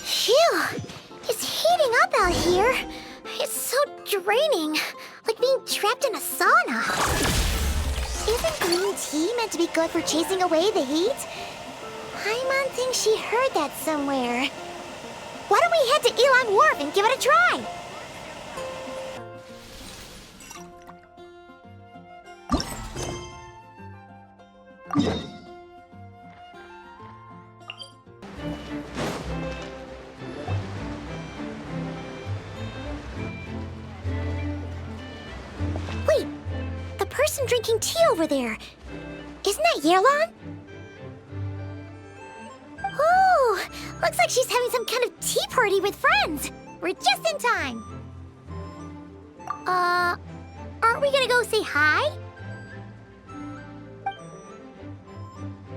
Phew! It's heating up out here. It's so draining. Like being trapped in a sauna. Isn't green tea meant to be good for chasing away the heat? Paimon thinks she heard that somewhere. Why don't we head to Yelan Wharf and give it a try? Wait, the person drinking tea over there. Isn't that Yelan? Oh, looks like she's having some kind of tea party with friends. We're just in time. Aren't we gonna go say hi?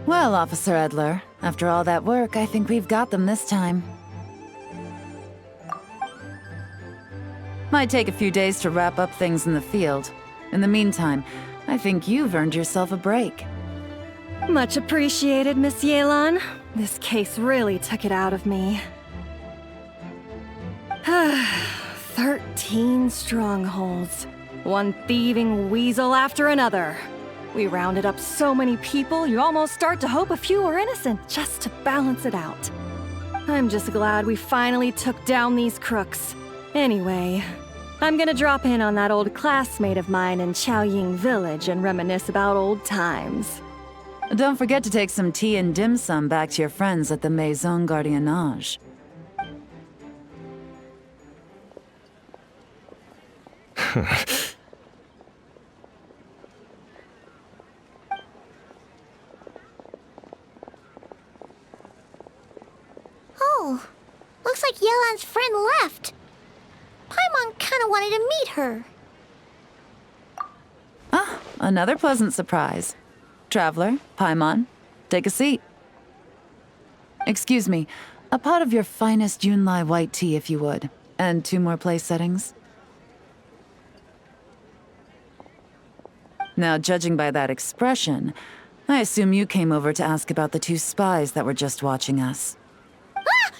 Well, Officer Edler, after all that work, I think we've got them this time. Might take a few days to wrap up things in the field. In the meantime, I think you've earned yourself a break. Much appreciated, Miss Yelan. This case really took it out of me. 13 strongholds. One thieving weasel after another. We rounded up so many people, you almost start to hope a few were innocent, just to balance it out. I'm just glad we finally took down these crooks. Anyway, I'm gonna drop in on that old classmate of mine in Chaoying Village and reminisce about old times. Don't forget to take some tea and dim sum back to your friends at the Maison Gardiennage. Oh, looks like Yelan's friend left. Paimon kinda wanted to meet her. Ah, another pleasant surprise. Traveler, Paimon, take a seat. Excuse me, a pot of your finest Yunlai white tea if you would, and 2 more place settings. Now, judging by that expression, I assume you came over to ask about the 2 spies that were just watching us. Ah!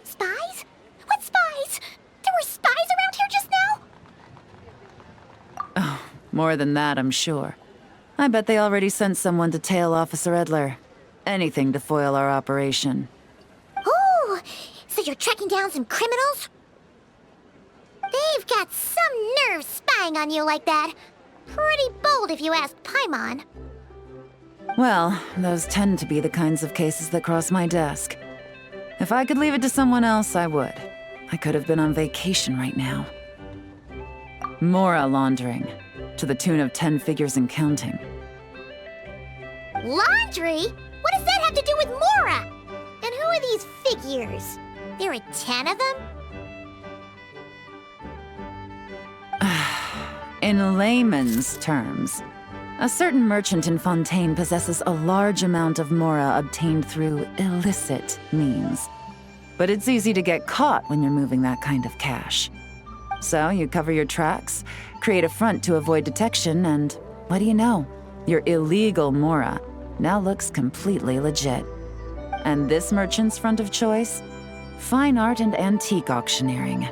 Spies? What spies? There were spies around here just now? Oh, more than that, I'm sure. I bet they already sent someone to tail Officer Edler. Anything to foil our operation. Oh, so you're tracking down some criminals? They've got some nerve spying on you like that. Pretty bold if you ask Paimon. Well, those tend to be the kinds of cases that cross my desk. If I could leave it to someone else, I would. I could have been on vacation right now. Mora laundering, to the tune of 10 figures and counting. Laundry? What does that have to do with Mora? And who are these figures? There are 10 of them? In layman's terms, a certain merchant in Fontaine possesses a large amount of Mora obtained through illicit means. But it's easy to get caught when you're moving that kind of cash. So you cover your tracks, create a front to avoid detection, and what do you know? Your illegal Mora now looks completely legit. And this merchant's front of choice? Fine art and antique auctioneering.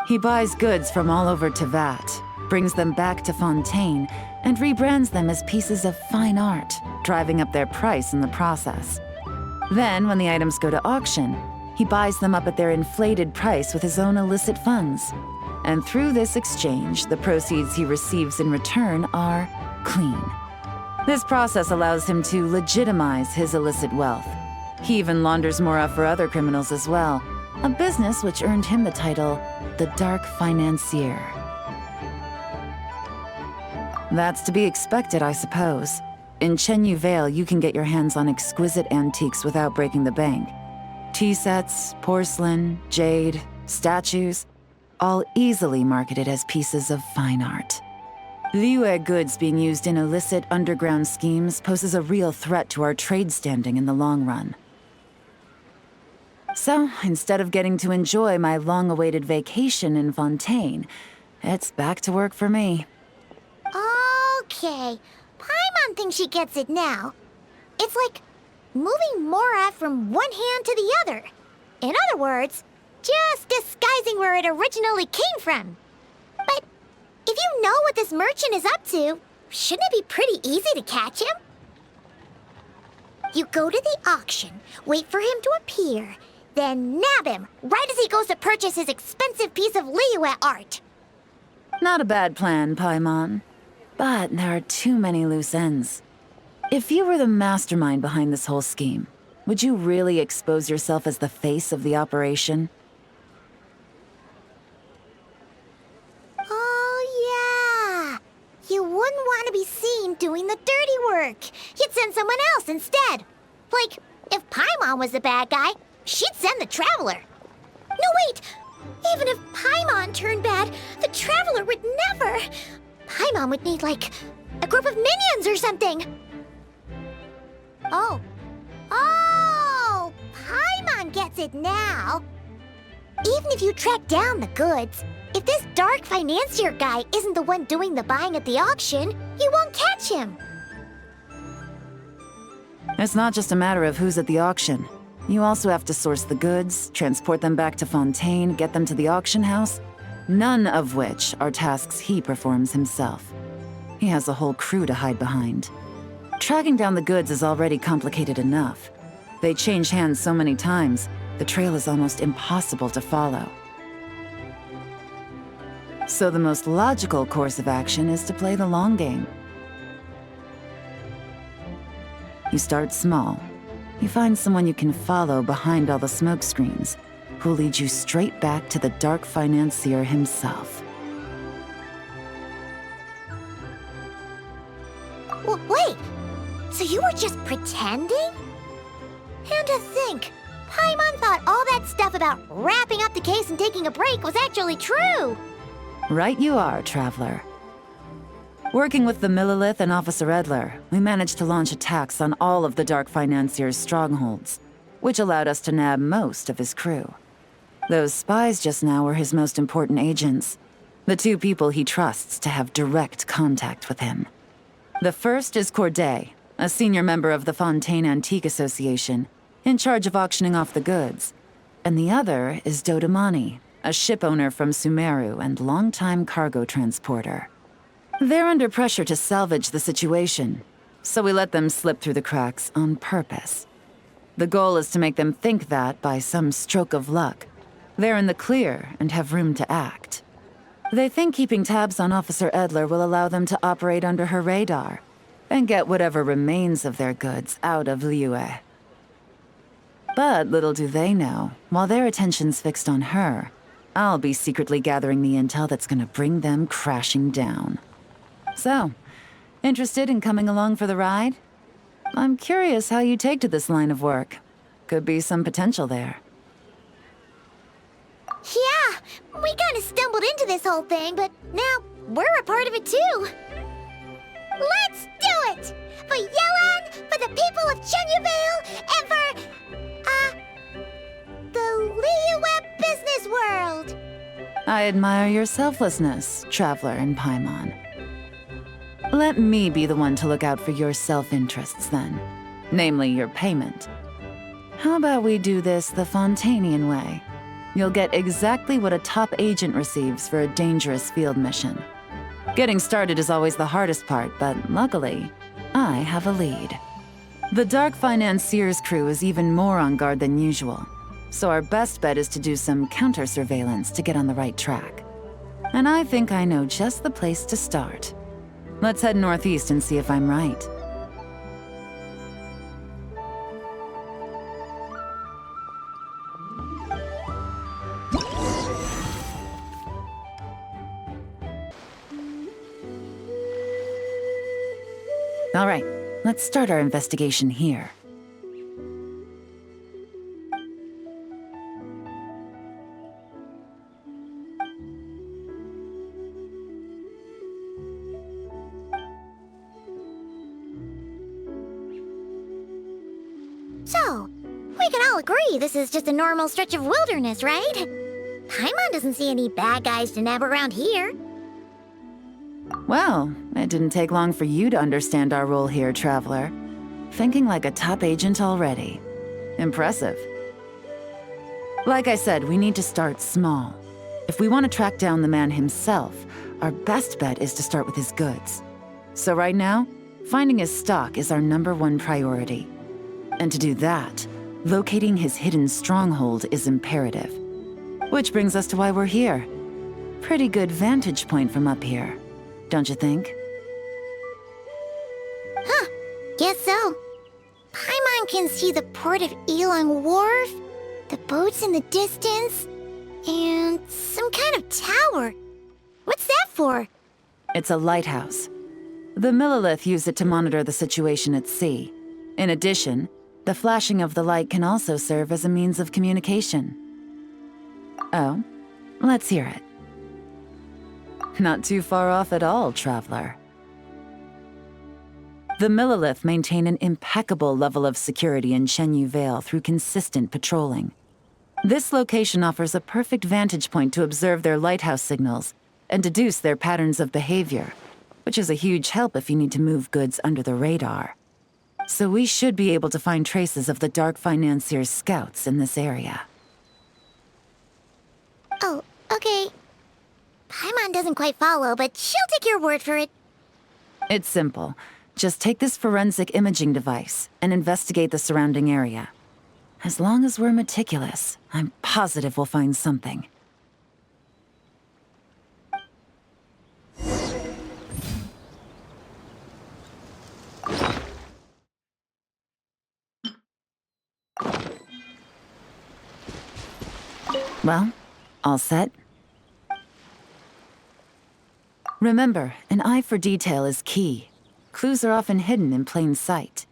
He buys goods from all over Tevat, brings them back to Fontaine, and rebrands them as pieces of fine art, driving up their price in the process. Then, when the items go to auction, he buys them up at their inflated price with his own illicit funds. And through this exchange, the proceeds he receives in return are clean. This process allows him to legitimize his illicit wealth. He even launders Mora for other criminals as well, a business which earned him the title, the Dark Financier. That's to be expected, I suppose. In Chenyu Vale, you can get your hands on exquisite antiques without breaking the bank. Tea sets, porcelain, jade, statues, all easily marketed as pieces of fine art. Liyue goods being used in illicit underground schemes poses a real threat to our trade standing in the long run. So, instead of getting to enjoy my long-awaited vacation in Fontaine, it's back to work for me. Okay, Paimon thinks she gets it now. It's like moving Mora from one hand to the other. In other words, just disguising where it originally came from. But if you know what this merchant is up to, shouldn't it be pretty easy to catch him? You go to the auction, wait for him to appear, then nab him right as he goes to purchase his expensive piece of Liyue art. Not a bad plan, Paimon. But there are too many loose ends. If you were the mastermind behind this whole scheme, would you really expose yourself as the face of the operation? Oh, yeah. You wouldn't want to be seen doing the dirty work. You'd send someone else instead. Like, if Paimon was the bad guy, she'd send the Traveler. No, wait! Even if Paimon turned bad, the Traveler would never. Paimon would need, like, a group of minions or something. Oh, Paimon gets it now. Even if you track down the goods, if this dark financier guy isn't the one doing the buying at the auction, you won't catch him. It's not just a matter of who's at the auction. You also have to source the goods, transport them back to Fontaine, get them to the auction house, none of which are tasks he performs himself. He has a whole crew to hide behind. Tracking down the goods is already complicated enough. They change hands so many times, the trail is almost impossible to follow. So the most logical course of action is to play the long game. You start small. You find someone you can follow behind all the smoke screens, who'll lead you straight back to the dark financier himself. Wait, so you were just pretending? And to think, Paimon thought all that stuff about wrapping up the case and taking a break was actually true. Right you are, Traveler. Working with the Millilith and Officer Edler, we managed to launch attacks on all of the Dark Financier's strongholds, which allowed us to nab most of his crew. Those spies just now were his most important agents, the two people he trusts to have direct contact with him. The first is Corday, a senior member of the Fontaine Antique Association, in charge of auctioning off the goods. And the other is Dodamani, a ship owner from Sumeru and longtime cargo transporter. They're under pressure to salvage the situation, so we let them slip through the cracks on purpose. The goal is to make them think that, by some stroke of luck, they're in the clear and have room to act. They think keeping tabs on Officer Edler will allow them to operate under her radar and get whatever remains of their goods out of Liyue. But little do they know, while their attention's fixed on her, I'll be secretly gathering the intel that's gonna bring them crashing down. So, interested in coming along for the ride? I'm curious how you take to this line of work. Could be some potential there. Yeah, we kind of stumbled into this whole thing, but now we're a part of it too. Let's do it! For Yelan, for the people of Chenyaville, and for, the Liyue business world! I admire your selflessness, Traveler and Paimon. Let me be the one to look out for your self-interests then. Namely, your payment. How about we do this the Fontainian way? You'll get exactly what a top agent receives for a dangerous field mission. Getting started is always the hardest part, but luckily, I have a lead. The Dark Financier's crew is even more on guard than usual, so our best bet is to do some counter-surveillance to get on the right track. And I think I know just the place to start. Let's head northeast and see if I'm right. All right, let's start our investigation here. So, we can all agree this is just a normal stretch of wilderness, right? Paimon doesn't see any bad guys to nab around here. Well, it didn't take long for you to understand our role here, Traveler. Thinking like a top agent already. Impressive. Like I said, we need to start small. If we want to track down the man himself, our best bet is to start with his goods. So right now, finding his stock is our #1 priority. And to do that, locating his hidden stronghold is imperative. Which brings us to why we're here. Pretty good vantage point from up here, don't you think? Huh, guess so. Paimon can see the port of Yilong Wharf, the boats in the distance, and some kind of tower. What's that for? It's a lighthouse. The Millilith use it to monitor the situation at sea. In addition, the flashing of the light can also serve as a means of communication. Oh, let's hear it. Not too far off at all, traveler. The Millilith maintain an impeccable level of security in Shenyu Vale through consistent patrolling. This location offers a perfect vantage point to observe their lighthouse signals and deduce their patterns of behavior, which is a huge help if you need to move goods under the radar. So we should be able to find traces of the Dark Financier's scouts in this area. Oh, okay. Paimon doesn't quite follow, but she'll take your word for it. It's simple. Just take this forensic imaging device and investigate the surrounding area. As long as we're meticulous, I'm positive we'll find something. Well, all set? Remember, an eye for detail is key. Clues are often hidden in plain sight.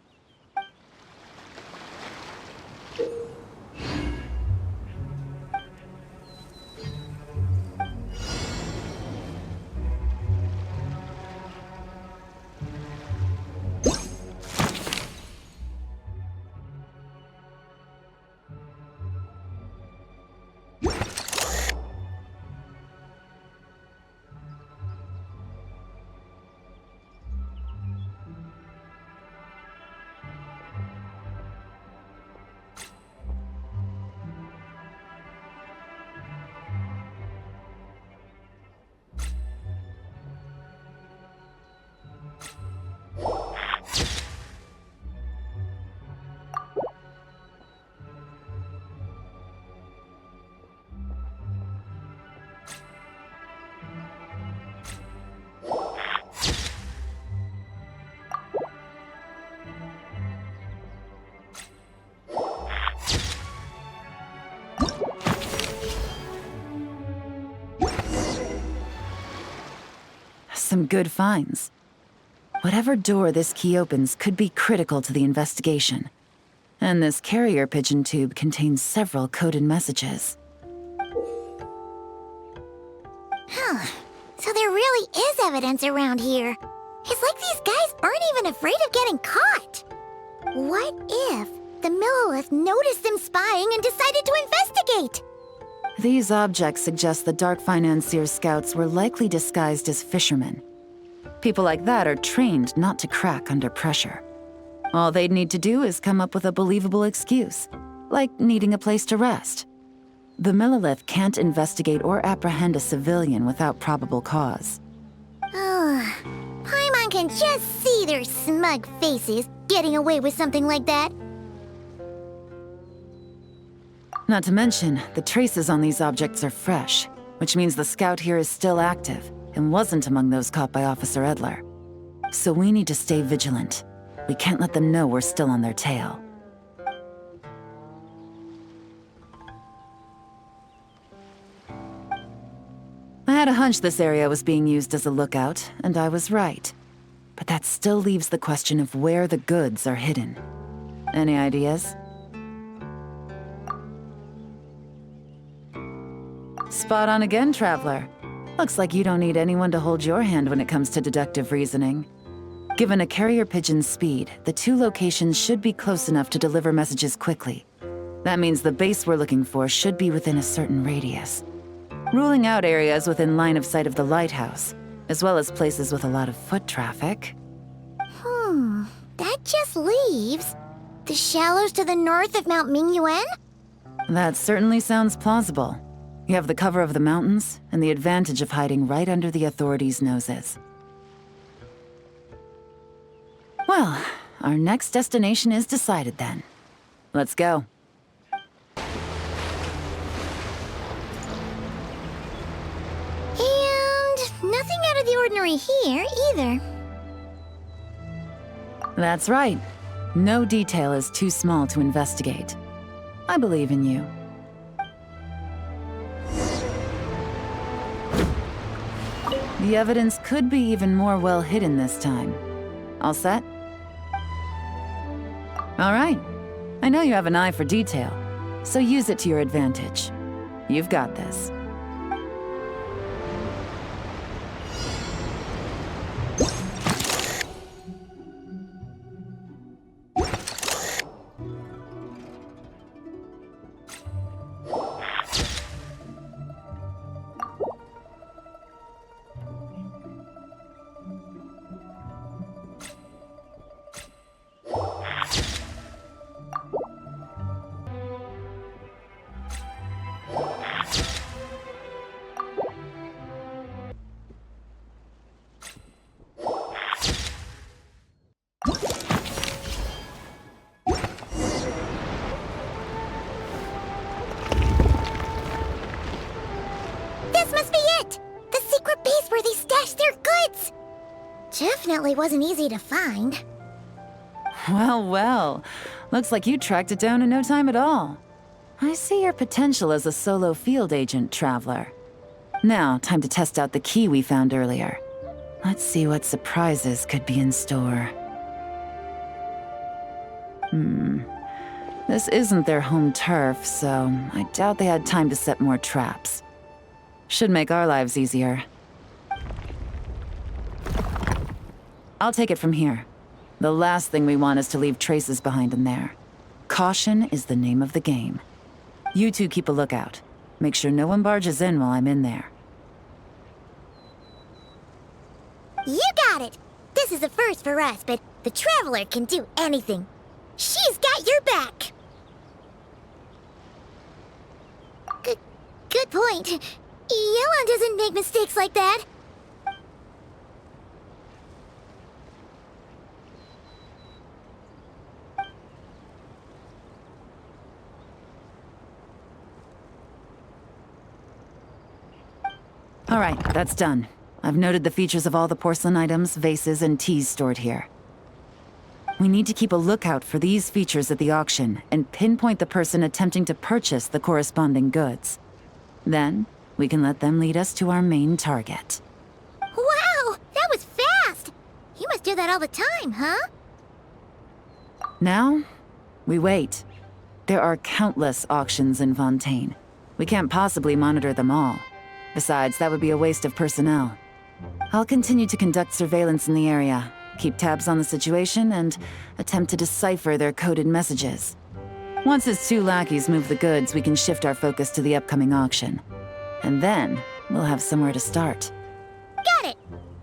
Some good finds. Whatever door this key opens could be critical to the investigation. And this carrier pigeon tube contains several coded messages. Huh. So there really is evidence around here. It's like these guys aren't even afraid of getting caught. What if the Millilith noticed them spying and decided to investigate? These objects suggest the Dark Financier's scouts were likely disguised as fishermen. People like that are trained not to crack under pressure. All they'd need to do is come up with a believable excuse, like needing a place to rest. The Millilith can't investigate or apprehend a civilian without probable cause. Ugh. Paimon can just see their smug faces getting away with something like that. Not to mention, the traces on these objects are fresh, which means the scout here is still active and wasn't among those caught by Officer Edler. So we need to stay vigilant. We can't let them know we're still on their tail. I had a hunch this area was being used as a lookout, and I was right. But that still leaves the question of where the goods are hidden. Any ideas? Spot on again, traveler. Looks like you don't need anyone to hold your hand when it comes to deductive reasoning. Given a carrier pigeon's speed, the two locations should be close enough to deliver messages quickly. That means the base we're looking for should be within a certain radius. Ruling out areas within line of sight of the lighthouse, as well as places with a lot of foot traffic. That just leaves? The shallows to the north of Mount Mingyuan? That certainly sounds plausible. You have the cover of the mountains, and the advantage of hiding right under the authorities' noses. Well, our next destination is decided then. Let's go. And nothing out of the ordinary here, either. That's right. No detail is too small to investigate. I believe in you. The evidence could be even more well hidden this time. All set? All right. I know you have an eye for detail, so use it to your advantage. You've got this. This must be it! The secret base where they stashed their goods! Definitely wasn't easy to find. Well, well. Looks like you tracked it down in no time at all. I see your potential as a solo field agent, Traveler. Now, time to test out the key we found earlier. Let's see what surprises could be in store. This isn't their home turf, so I doubt they had time to set more traps. Should make our lives easier. I'll take it from here. The last thing we want is to leave traces behind in there. Caution is the name of the game. You two keep a lookout. Make sure no one barges in while I'm in there. You got it! This is a first for us, but the Traveler can do anything. She's got your back! Good point. Yelan doesn't make mistakes like that. All right, that's done. I've noted the features of all the porcelain items, vases, and teas stored here. We need to keep a lookout for these features at the auction and pinpoint the person attempting to purchase the corresponding goods. Then, we can let them lead us to our main target. Wow, that was fast! You must do that all the time, huh? Now, we wait. There are countless auctions in Fontaine. We can't possibly monitor them all. Besides, that would be a waste of personnel. I'll continue to conduct surveillance in the area, keep tabs on the situation, and attempt to decipher their coded messages. Once his two lackeys move the goods, we can shift our focus to the upcoming auction. And then, we'll have somewhere to start. Got it!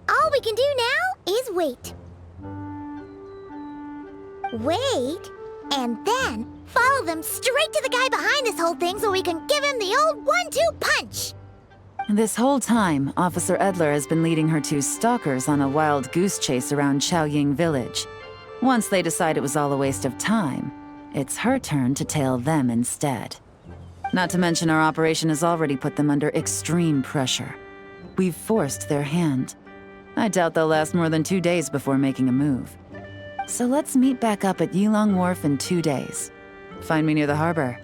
All we can do now is wait. Wait, and then follow them straight to the guy behind this whole thing so we can give him the old 1-2 punch! This whole time, Officer Edler has been leading her two stalkers on a wild goose chase around Chaoying village. Once they decide it was all a waste of time, it's her turn to tail them instead. Not to mention our operation has already put them under extreme pressure. We've forced their hand. I doubt they'll last more than 2 days before making a move. So let's meet back up at Yilong Wharf in 2 days. Find me near the harbor.